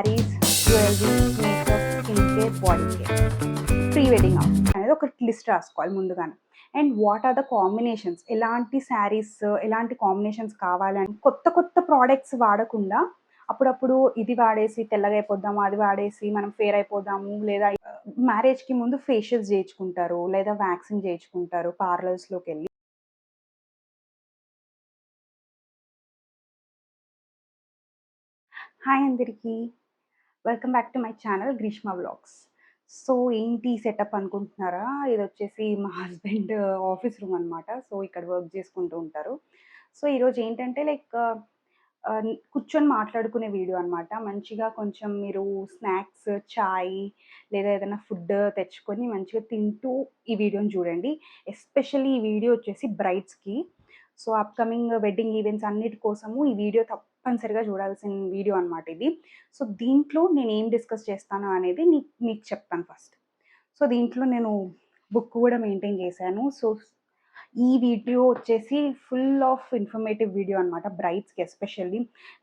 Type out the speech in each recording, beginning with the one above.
Saris, jewellery, makeup, skin care, body care, pre wedding outfit అనేది ఒక list రాసుకోవాలి ముందుగానే. And what are the combinations, ఎలాంటి శారీస్, ఎలాంటి కాంబినేషన్స్ కావాలని కొత్త కొత్త ప్రోడక్ట్స్ వాడకుండా అప్పుడప్పుడు ఇది వాడేసి తెల్లగా అయిపోద్దాము, అది వాడేసి మనం ఫేర్ అయిపోదాము, లేదా మ్యారేజ్కి ముందు ఫేషియల్స్ చేయించుకుంటారు, లేదా వ్యాక్సింగ్ చేయించుకుంటారు పార్లర్స్లోకి వెళ్ళి. హాయ్ అందరికీ, welcome back to my channel Greeshma vlogs. So ఏంటి సెటప్ అనుకుంటున్నారా? ఇది వచ్చేసి మా హస్బెండ్ ఆఫీస్ రూమ్ అనమాట. సో ఇక్కడ వర్క్ చేసుకుంటూ ఉంటారు. సో ఈరోజు ఏంటంటే లైక్ కూర్చొని మాట్లాడుకునే వీడియో అనమాట. మంచిగా కొంచెం మీరు స్నాక్స్, చాయ్ లేదా ఏదైనా ఫుడ్ తెచ్చుకొని మంచిగా తింటూ ఈ వీడియోని చూడండి. ఎస్పెషల్లీ ఈ వీడియో వచ్చేసి బ్రైడ్స్కి. సో అప్కమింగ్ వెడ్డింగ్ ఈవెంట్స్ అన్నిటి కోసము ఈ వీడియో తప్పనిసరిగా చూడాల్సిన వీడియో అనమాట ఇది. సో దీంట్లో నేను ఏం డిస్కస్ చేస్తాను అనేది మీకు చెప్తాను ఫస్ట్. సో దీంట్లో నేను బుక్ కూడా మెయింటైన్ చేశాను. సో ఈ వీడియో వచ్చేసి ఫుల్ ఆఫ్ ఇన్ఫర్మేటివ్ వీడియో అనమాట బ్రైడ్స్కి especially.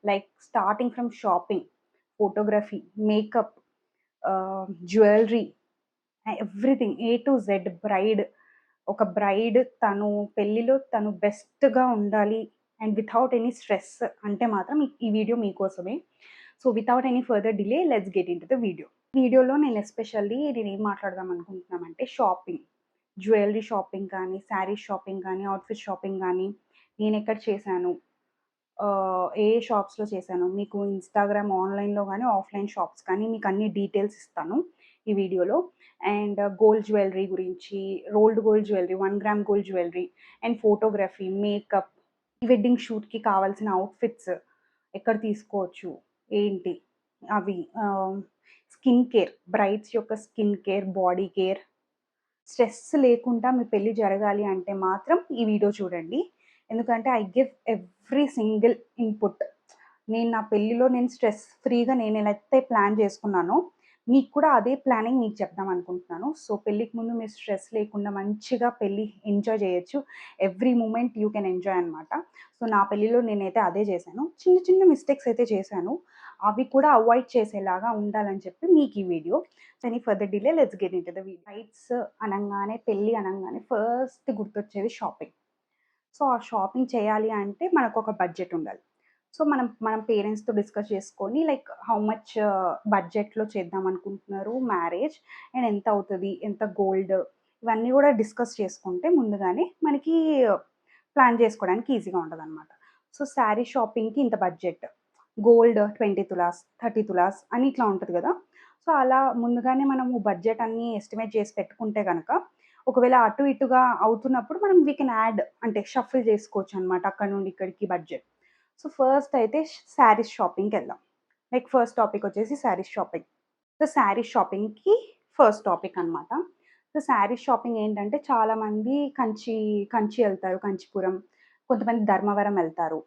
Like starting from shopping, photography, makeup, jewellery, everything A to Z. ఒక బ్రైడ్ తను పెళ్ళిలో తను బెస్ట్గా ఉండాలి అండ్ వితౌట్ ఎనీ స్ట్రెస్ అంటే మాత్రం ఈ వీడియో మీకోసమే. So without any further delay let's get in to the video. వీడియోలో నేను ఎస్పెషల్లీ నేను ఏం మాట్లాడదాం అనుకుంటున్నామంటే షాపింగ్, జ్యువెలరీ షాపింగ్ కానీ, శారీస్ షాపింగ్ కానీ, అవుట్ఫిట్ షాపింగ్ కానీ నేను ఎక్కడ చేశాను, ఏ షాప్స్లో చేశాను, మీకు ఇన్స్టాగ్రామ్ ఆన్లైన్లో కానీ ఆఫ్లైన్ షాప్స్ కానీ మీకు అన్ని డీటెయిల్స్ ఇస్తాను ఈ వీడియోలో. అండ్ గోల్డ్ జ్యువెలరీ గురించి, rolled gold jewellery, 1 gram gold jewellery, and photography, makeup, ఈ వెడ్డింగ్ షూట్కి కావాల్సిన అవుట్ఫిట్స్ ఎక్కడ తీసుకోవచ్చు ఏంటి అవి, స్కిన్ కేర్, బ్రైడ్స్ యొక్క skin care, body care, stress లేకుండా మీ పెళ్ళి జరగాలి అంటే మాత్రం ఈ వీడియో చూడండి. ఎందుకంటే I give every single input. నేను నా పెళ్ళిలో నేను స్ట్రెస్ ఫ్రీగా నేను ఎలా అయితే ప్లాన్ చేసుకున్నానో మీకు కూడా అదే ప్లానింగ్ మీకు చెప్దాం అనుకుంటున్నాను. సో పెళ్ళికి ముందు మీరు స్ట్రెస్ లేకుండా మంచిగా పెళ్ళి ఎంజాయ్ చేయొచ్చు. Every moment you can enjoy అనమాట. సో నా పెళ్ళిలో నేనైతే అదే చేశాను. చిన్న చిన్న మిస్టేక్స్ అయితే చేశాను, అవి కూడా అవాయిడ్ చేసేలాగా ఉండాలని చెప్పి మీకు ఈ video. Any further delay let's get into the video. Brides అనగానే, పెళ్ళి అనగానే ఫస్ట్ గుర్తొచ్చేది షాపింగ్. సో ఆ షాపింగ్ చేయాలి అంటే మనకు ఒక బడ్జెట్ ఉండాలి. సో మనం పేరెంట్స్తో డిస్కస్ చేసుకొని లైక్ హౌ మచ్ బడ్జెట్లో చేద్దాం అనుకుంటున్నారు మ్యారేజ్, అండ్ ఎంత అవుతుంది, ఎంత గోల్డ్, ఇవన్నీ కూడా డిస్కస్ చేసుకుంటే ముందుగానే మనకి ప్లాన్ చేసుకోవడానికి ఈజీగా ఉంటుంది అనమాట. సో శారీ షాపింగ్కి ఇంత బడ్జెట్, గోల్డ్ 20 తులాస్, 30 తులాస్ అని ఇట్లా ఉంటుంది కదా. సో అలా ముందుగానే మనము బడ్జెట్ అన్నీ ఎస్టిమేట్ చేసి పెట్టుకుంటే కనుక ఒకవేళ అటు ఇటుగా అవుతున్నప్పుడు మనం వీ కెన్ యాడ్, అంటే షఫిల్ చేసుకోవచ్చు అనమాట అక్కడ నుండి ఇక్కడికి బడ్జెట్. సో ఫస్ట్ అయితే శారీస్ షాపింగ్కి వెళ్దాం. లైక్ ఫస్ట్ టాపిక్ వచ్చేసి శారీస్ షాపింగ్. సో శారీస్ షాపింగ్కి ఫస్ట్ టాపిక్ అనమాట. సో శారీస్ షాపింగ్ ఏంటంటే చాలామంది కంచి వెళ్తారు, కంచిపురం, కొంతమంది ధర్మవరం వెళ్తారు.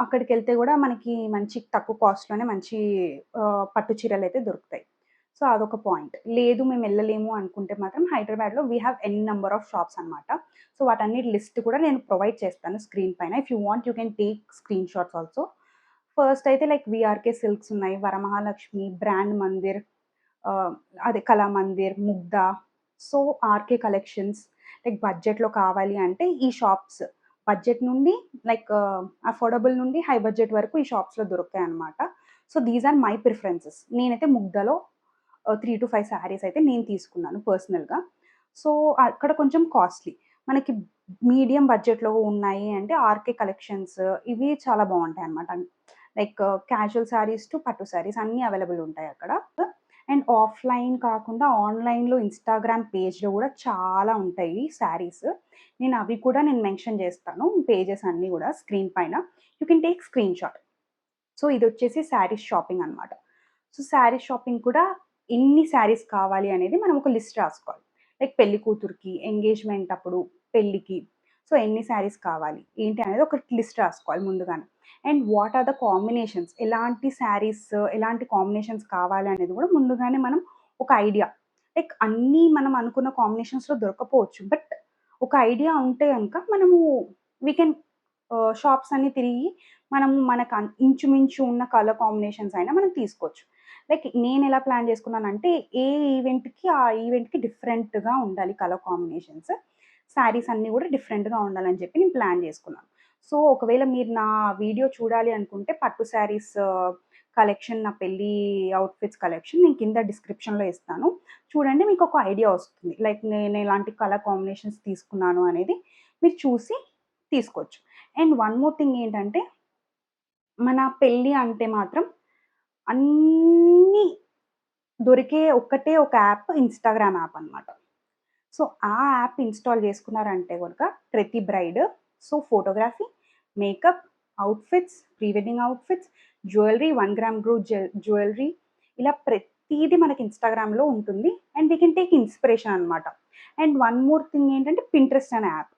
అక్కడికి వెళ్తే కూడా మనకి మంచి తక్కువ కాస్ట్లోనే మంచి పట్టు చీరలు అయితే దొరుకుతాయి. సో అదొక పాయింట్. లేదు మేము వెళ్ళలేము అనుకుంటే మాత్రం హైదరాబాద్లో we have an number of shops అనమాట. సో వాటన్నిటి లిస్ట్ కూడా నేను ప్రొవైడ్ చేస్తాను స్క్రీన్ పైన. If you want you can take screenshots also. First అయితే లైక్ విఆర్కే సిల్క్స్ ఉన్నాయి, వరమహాలక్ష్మి, బ్రాండ్ మందిర్, అదే Kalamandir, Mugdha, so RK collections. Like బడ్జెట్లో కావాలి అంటే ఈ షాప్స్ బడ్జెట్ నుండి లైక్ అఫోర్డబుల్ నుండి హై బడ్జెట్ వరకు ఈ షాప్స్లో దొరుకుతాయి అనమాట. So these are my preferences. నేనైతే ముగ్ధలో 3 to 5 శారీస్ అయితే నేను తీసుకున్నాను పర్సనల్గా. సో అక్కడ కొంచెం కాస్ట్లీ. మనకి మీడియం బడ్జెట్లో ఉన్నాయి అంటే ఆర్కే కలెక్షన్స్, ఇవి చాలా బాగుంటాయి అనమాట. లైక్ క్యాజువల్ శారీస్ టు పట్టు శారీస్ అన్నీ అవైలబుల్ ఉంటాయి అక్కడ. అండ్ ఆఫ్లైన్ కాకుండా ఆన్లైన్లో ఇన్స్టాగ్రామ్ పేజ్లో కూడా చాలా ఉంటాయి శారీస్. నేను అవి కూడా మెన్షన్ చేస్తాను పేజెస్ అన్నీ కూడా స్క్రీన్ పైన. You can take screen shot. So ఇది వచ్చేసి శారీస్ షాపింగ్ అనమాట. సో శారీస్ షాపింగ్ కూడా ఎన్ని శారీస్ కావాలి అనేది మనం ఒక లిస్ట్ రాసుకోవాలి. లైక్ పెళ్లి కూతురికి, ఎంగేజ్మెంట్ అప్పుడు, పెళ్ళికి, సో ఎన్ని శారీస్ కావాలి ఏంటి అనేది ఒక లిస్ట్ రాసుకోవాలి ముందుగానే. And what are the combinations, ఎలాంటి శారీస్, ఎలాంటి కాంబినేషన్స్ కావాలి అనేది కూడా ముందుగానే మనం ఒక ఐడియా. లైక్ అన్నీ మనం అనుకున్న కాంబినేషన్స్లో దొరకపోవచ్చు, బట్ ఒక ఐడియా ఉంటే కనుక మనము వీ కెన్ షాప్స్ అన్నీ తిరిగి మనము మనకు ఇంచుమించు ఉన్న కలర్ కాంబినేషన్స్ అయినా మనం తీసుకోవచ్చు. లైక్ నేనెలా ప్లాన్ చేసుకున్నానంటే, ఏ ఈవెంట్‌కి, ఆ ఈవెంట్‌కి డిఫరెంట్‌గా ఉండాలి కలర్ కాంబినేషన్స్. శారీస్ అన్నీ గూడా డిఫరెంట్‌గా ఉండాలని చెప్పి నేను ప్లాన్ చేసుకున్నాను. సో, ఒకవేళ మీరు నా వీడియో చూడాలి అనుకుంటే పట్టు శారీస్ కలెక్షన్, నా పెళ్లి అవుట్‌ఫిట్స్ కలెక్షన్ నేను కింద డిస్క్రిప్షన్‌లో ఇస్తాను. చూడండి, మీకొక ఐడియా వస్తుంది. లైక్ నేను ఎలాంటి కలర్ కాంబినేషన్స్ తీసుకున్నాను అనేది మీరు చూసి తీసుకోవచ్చు. అండ్ వన్ మోర్ థింగ్ ఏంటంటే, మన పెళ్లి అంటే మాత్రం అన్నీ దొరికే ఒక్కటే ఒక యాప్ ఇన్‌స్టాగ్రామ్ యాప్ అనమాట. సో, ఆ యాప్ ఇన్‌స్టాల్ చేసుకున్నారంటే గనుక ప్రతి bride photography, makeup, outfits, pre wedding outfits, jewellery, 1 gram gold jewellery ఇలా ప్రతీది మనకి ఇన్‌స్టాగ్రామ్‌లో ఉంటుంది. And we can take inspiration అనమాట. అండ్ వన్ మోర్ థింగ్ ఏంటంటే పింట్రెస్ట్ అనే app.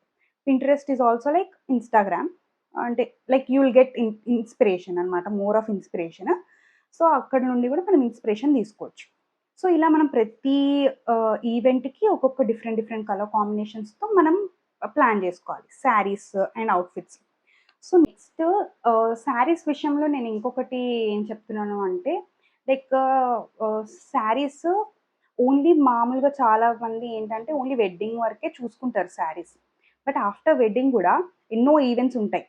Pinterest is also like Instagram. అంటే like you will get inspiration అనమాట. More of inspiration. సో, అక్కడి నుండి కూడా మనం ఇన్‌స్పిరేషన్ తీసుకోవచ్చు. సో, ఇలా మనం ప్రతి ఈవెంట్‌కి ఒక్కొక్క డిఫరెంట్ డిఫరెంట్ కలర్ కాంబినేషన్స్‌తో మనం ప్లాన్ జేసుకోవాలి. Saris and outfits. So, next saris విషయంలో నేను ఇంకొకటి ఏం చెప్తున్నాను అంటే, లైక్ శారీస్ ఓన్లీ మామూలుగా చాలా మంది ఏంటంటే, ఓన్లీ వెడ్డింగ్ వరకే చూసుకుంటారు శారీస్. బట్ ఆఫ్టర్ వెడ్డింగ్ గూడా ఎన్నో ఈవెంట్స్ ఉంటాయి.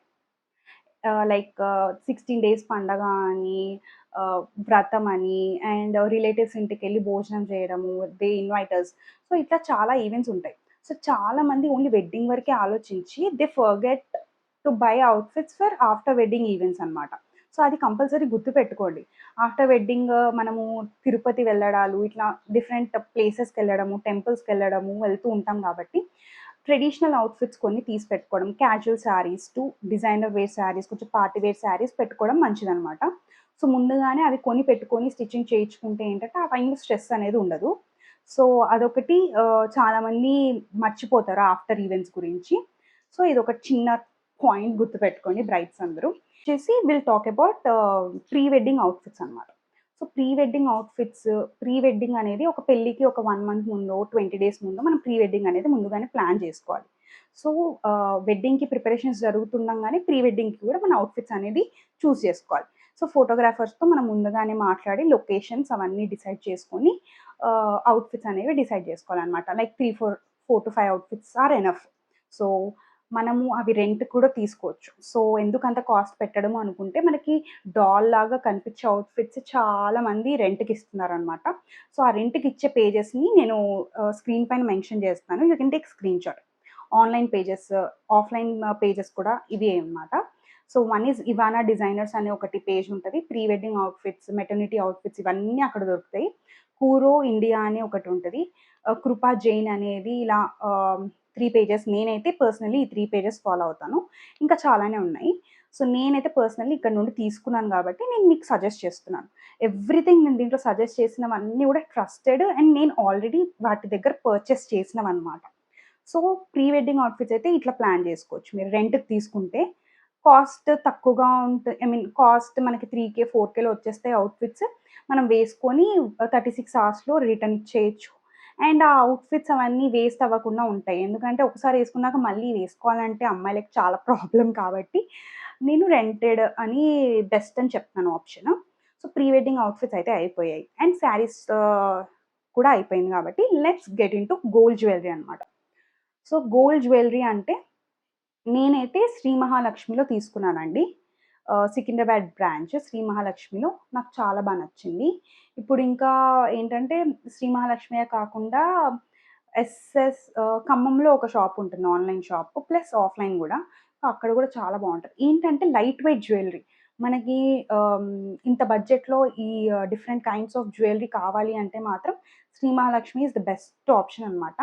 లైక్ 16 డేస్ పండగ అని, వ్రతం అని, అండ్ రిలేటివ్స్ ఇంటికెళ్ళి భోజనం చేయడము, దే ఇన్వైట్ అస్. సో, ఇట్లా చాలా ఈవెంట్స్ ఉంటాయి. సో, చాలామంది ఓన్లీ వెడ్డింగ్ వరకే ఆలోచించి they forget to buy outfits for after wedding events అనమాట. సో, అది కంపల్సరీ గుర్తుపెట్టుకోండి. ఆఫ్టర్ వెడ్డింగ్ మనము తిరుపతి వెళ్ళడాలు, ఇట్లా డిఫరెంట్ ప్లేసెస్‌కెళ్ళడము, టెంపుల్స్‌కెళ్ళడము వెళ్తూ ఉంటాం కాబట్టి ట్రెడిషనల్ అవుట్‌ఫిట్స్ కొన్ని తీసి పెట్టుకోవడం. Casual saris to designer wear saris, కొంచెం పార్టీ వేర్ శారీస్ పెట్టుకోవడం మంచిదనమాట. సో, ముందుగానే అవి కొని పెట్టుకొని స్టిచ్చింగ్ చేయించుకుంటే ఏంటంటే, ఆ టైంలో స్ట్రెస్ అనేది ఉండదు. సో, అదొకటి చాలామంది మర్చిపోతారు ఆఫ్టర్ ఈవెంట్స్ గురించి. సో, ఇదొక చిన్న పాయింట్ గుర్తుపెట్టుకోండి బ్రైడ్స్ అందరూ. వచ్చేసి will talk about pre wedding outfits అనమాట. సో, ప్రీ వెడ్డింగ్ అనేది ఒక పెళ్ళికి ఒక 1 మంత్ ముందో, 20 డేస్ ముందో మనం ప్రీ వెడ్డింగ్ అనేది ముందుగానే ప్లాన్ జేసుకోవాలి. సో, వెడ్డింగ్‌కి ప్రిపరేషన్స్ జరుగుతుండంగానే ప్రీ వెడ్డింగ్‌కి గూడా మన అవుట్‌ఫిట్స్ అనేది చూజ్ చేసుకోవాలి. సో, ఫోటోగ్రాఫర్స్‌తో మనం ముందుగానే మాట్లాడి లొకేషన్స్ అవన్నీ డిసైడ్ చేసుకొని అవుట్‌ఫిట్స్ అనేవి డిసైడ్ జేసుకోవాలనమాట. Like 4-5 outfits are enough. So, మనము అవి రెంట్‌కి కూడా తీసుకోవచ్చు. సో, ఎందుకంత కాస్ట్ పెట్టడము అనుకుంటే మనకి డాల్‌లాగా కనిపించే అవుట్‌ఫిట్స్ చాలా మంది రెంట్‌కిస్తున్నారనమాట. సో, ఆ రెంట్‌కిచ్చే పేజెస్‌ని నేను స్క్రీన్ పైన మెన్షన్ చేస్తాను. You can take screenshot. Online pages, offline pages కూడా ఇవే అనమాట. సో, వన్ ఈజ్ ఇవానా డిజైనర్స్ అనే ఒకటి పేజ్ ఉంటది. Pre wedding outfits, maternity outfits ఇవన్నీ అక్కడ దొరుకుతాయి. కూరో ఇండియా అని ఒకటుంటది. కృపా జైన్ అనేది ఇలా 3 పేజెస్. నేనైతే పర్సనల్లీ ఈ 3 పేజెస్ ఫాలో అవుతాను. ఇంకా చాలానే ఉన్నాయి. సో, నేనైతే పర్సనల్లీ ఇక్కడ నుండి తీసుకున్నాను గాబట్టి నేను మీకు సజెస్ట్ చేస్తున్నాను. ఎవ్రీథింగ్ నేను దీంట్లో సజెస్ట్ చేసినవన్నీ గూడా ట్రస్టెడ్ అండ్ నేను ఆల్రెడీ వాటి దగ్గర పర్చేస్ చేసినవన్నమాట. సో, ప్రీ వెడ్డింగ్ అవుట్‌ఫిట్స్ అయితే ఇట్లా ప్లాన్ జేసుకోవచ్చు. మీరు రెంట్‌కి తీసుకుంటే కాస్ట్ తక్కువగా ఐ మీన్ కాస్ట్ మనకి 3,000, 4,000లో వచ్చేస్తాయి అవుట్‌ఫిట్స్. మనం వేసుకొని 36 అవర్స్‌లో రిటర్న్ ఇచ్చేయొచ్చు. అండ్ ఆ అవుట్‌ఫిట్స్ అవన్నీ వేస్ట్ అవ్వకుండా ఉంటాయి. ఎందుకంటే ఒకసారి ఏసుకున్నాక మళ్ళీ వేసుకోవాలంటే అమ్మాయిలకి చాలా ప్రాబ్లమ్ కాబట్టి నేను రెంటెడ్ అని బెస్ట్ అని చెప్తాను option. So, pre wedding outfits అయితే అయిపోయాయి. అండ్ శారీస్ కూడా అయిపోయింది కాబట్టి let's get into gold jewellery అనమాట. సో, గోల్డ్ జ్యువెల్లరీ అంటే నేనైతే శ్రీ మహాలక్ష్మిలో తీసుకున్నానండి. సికింద్రాబాద్ బ్రాంచ్ శ్రీ మహాలక్ష్మిలో నాకు చాలా బా నచ్చింది. ఇప్పుడు ఇంకా ఏంటంటే శ్రీ మహాలక్ష్మియే కాకుండా ఖమ్మంలో ఒక షాప్ ఉంటుంది, ఆన్‌లైన్ షాప్ ప్లస్ ఆఫ్‌లైన్ గూడా. అక్కడ గూడా చాలా బావుంటది. ఏంటంటే లైట్ వెయిట్ జ్యువెల్లరీ. మనకి ఆహ్, ఇంత బడ్జెట్‌లో ఈ డిఫరెంట్ కైండ్స్ ఆఫ్ జ్యువెల్లరీ కావాలి అంటే మాత్రం Shri Mahalakshmi is the best option అనమాట.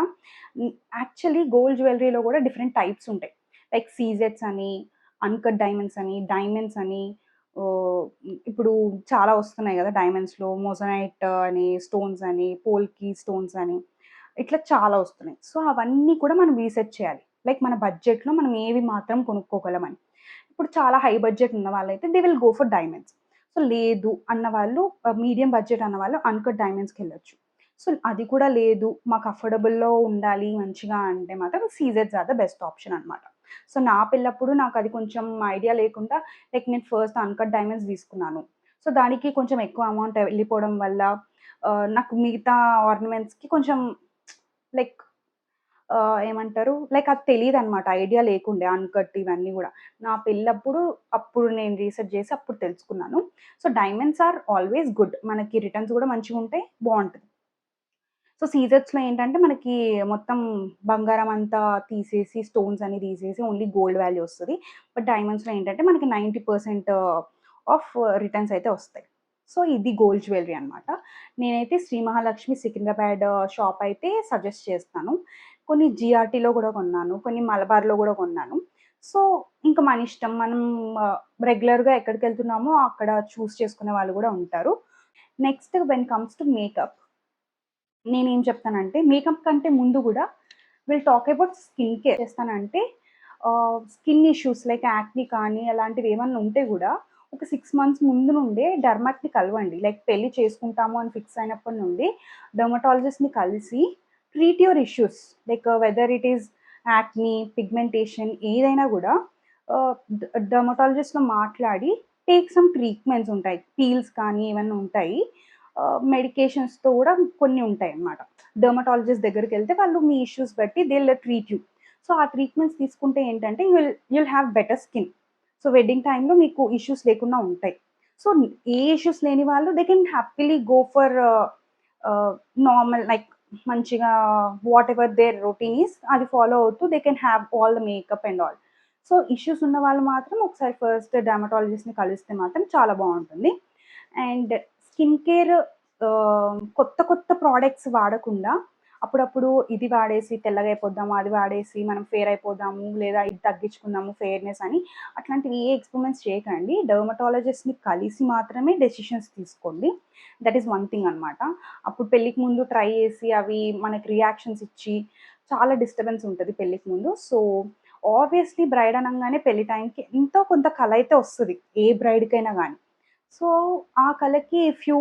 యాక్చువల్లీ గోల్డ్ జ్యువెల్లరీలో గూడా డిఫరెంట్ టైప్స్ ఉంటాయి. లైక్ సీజెడ్స్ అని, అన్‌కట్ డైమండ్స్ అని, డైమండ్స్ అని, ఓహ్! ఇప్పుడు చాలా వస్తున్నాయి గదా! డైమండ్స్‌లో మోజనైట్ అని, స్టోన్స్ అని, పోల్కి స్టోన్స్ అని, ఇట్లా చాలా వస్తున్నాయి. సో, అవన్నీ కూడా మనం రీసెర్చ్ చేయాలి. లైక్ మన బడ్జెట్‌లో మనం ఏవి మాత్రం కొనుక్కోగలమని. ఇప్పుడు చాలా హై బడ్జెట్ ఉన్న వాళ్ళైతే they will go for diamonds. So, లేదు అన్నవాళ్ళు మీడియం బడ్జెట్ అన్నవాళ్ళు అన్‌కట్ డైమండ్స్‌కెళ్ళొచ్చు. సో, అది కూడా లేదు మాకు అఫోర్డబుల్‌లో ఉండాలి మంచిగా అంటే మాత్రం సీజెడ్స్ ఆర్ ద బెస్ట్ ఆప్షన్ అనమాట. సో, నా పెళ్ళప్పుడు నాకది కొంచెం ఐడియా లేకుండా లైక్ నేను ఫస్ట్ అన్‌కట్ డైమండ్స్ తీసుకున్నాను. సో, దానికి కొంచెం ఎక్కువ అమౌంట్ వెళ్ళిపోవడం వల్ల నాకు మిగతా ఆర్నమెంట్స్‌కి కొంచెం లైక్ ఏమంటారు? లైక్ అది తెలీదనమాట. ఐడియా లేకుండే అన్‌కట్ ఇవన్నీ గూడా. నా పెళ్ళప్పుడు అప్పుడు నేను రీసెర్చ్ జేసి అప్పుడు తెలుసుకున్నాను. So, diamonds are always good. మనకి రిటర్న్స్ గూడా మంచిగుంటాయి. బావుంటది. సో, సీజెడ్స్‌లో ఏంటంటే మనకి మొత్తం బంగారం అంతా తీసేసి, స్టోన్స్ అన్ని తీసేసి ఓన్లీ గోల్డ్ వాల్యూ ఒస్తది. బట్ డైమండ్స్‌లో ఏంటంటే మనకి 90% ఆఫ్ రిటర్న్స్ అయితే ఒస్తాయి. సో, ఇది గోల్డ్ జ్యువెల్లరీ అనమాట. నేనైతే శ్రీ మహాలక్ష్మి సికింద్రాబాద్ షాప్ అయితే సజెస్ట్ చేస్తాను. కొన్ని జిఆర్‌టీలో గూడా కొన్నాను. కొన్ని మలబార్‌లో గూడా కొన్నాను. సో, ఇంక మన ఇష్టం. మనం రెగ్యులర్‌గా ఎక్కడికెళ్తున్నామో అక్కడ చూజ్ చేసుకునే వాళ్ళు గూడా ఉంటారు. Next when comes to make up. నేనేం చెప్తానంటే, మేకప్ కంటే ముందు గూడా టాక్ అబౌట్ స్కిన్ కేర్. చేస్తానంటే స్కిన్ ఇష్యూస్ లైక్ యాక్ని కానీ అలాంటివి ఏమన్నా ఉంటే గూడా ఒక 6 మంత్స్ ముందు నుండే డెర్మట్‌ని కలవండి. లైక్ పెళ్లి చేసుకుంటాము అని ఫిక్స్ అయినప్పటి నుండి డెర్మటాలజిస్ట్‌ని కలిసి treat your issues. Like whether it is acne, pigmentation ఏదైనా గూడా డెర్మటాలజిస్ట్‌లో మాట్లాడి టేక్ సమ్ ట్రీట్మెంట్స్ ఉంటాయి. పీల్స్ కానీ ఏమన్నా ఉంటాయి. మెడికేషన్స్‌తో గూడా కొన్ని ఉంటాయన్నమాట. డెర్మటాలజిస్ట్ దగ్గరికెళ్తే వాళ్ళు మీ ఇష్యూస్ బట్టి they will treat you. So, ఆ ట్రీట్మెంట్స్ తీసుకుంటే ఏంటంటే you'll have better skin. So, wedding టైమ్‌లో మీకు ఇష్యూస్ లేకుండా ఉంటాయి. సో, ఏ ఇష్యూస్ లేని వాళ్ళు they can happily go for normal like మంచిగా whatever their routine is అది ఫాలో అవుతూ they can have all the makeup and all. So, issues ఉన్న వాళ్ళు మాత్రం ఒకసారి ఫస్ట్ డెర్మటాలజిస్ట్‌ని కలిస్తే మాత్రం చాలా బావుంటుంది. అండ్ స్కిన్ కేర్ కొత్త కొత్త ప్రొడక్ట్స్ వాడకుండా అప్పుడప్పుడు ఇది వాడేసి తెల్లగా అయిపోద్దాము, అది వాడేసి మనం ఫెయిర్ అయిపోదాము, లేదా ఇది తగ్గించుకుందాము ఫెయిర్‌నెస్ అని అట్లాంటివి ఏ ఎక్స్‌పెరిమెంట్స్ చేయకండి. డెర్మటాలజిస్ట్‌ని కలిసి మాత్రమే డెసిషన్స్ తీసుకోండి. దట్ ఈస్ వన్ థింగ్ అనమాట. అప్పుడు పెళ్ళికి ముందు ట్రై చేసి అవి మనకి రియాక్షన్స్ ఇచ్చి చాలా డిస్టర్బెన్స్ ఉంటది పెళ్ళికి ముందు. సో, ఆబ్వియస్‌లీ బ్రైడ్ అనంగానే పెళ్లి టైంకి ఎంతో కొంత కల అయితే వస్తది. ఏ బ్రైడ్‌కైనా గానీ. సో, ఆ కళకి ఇఫ్ యూ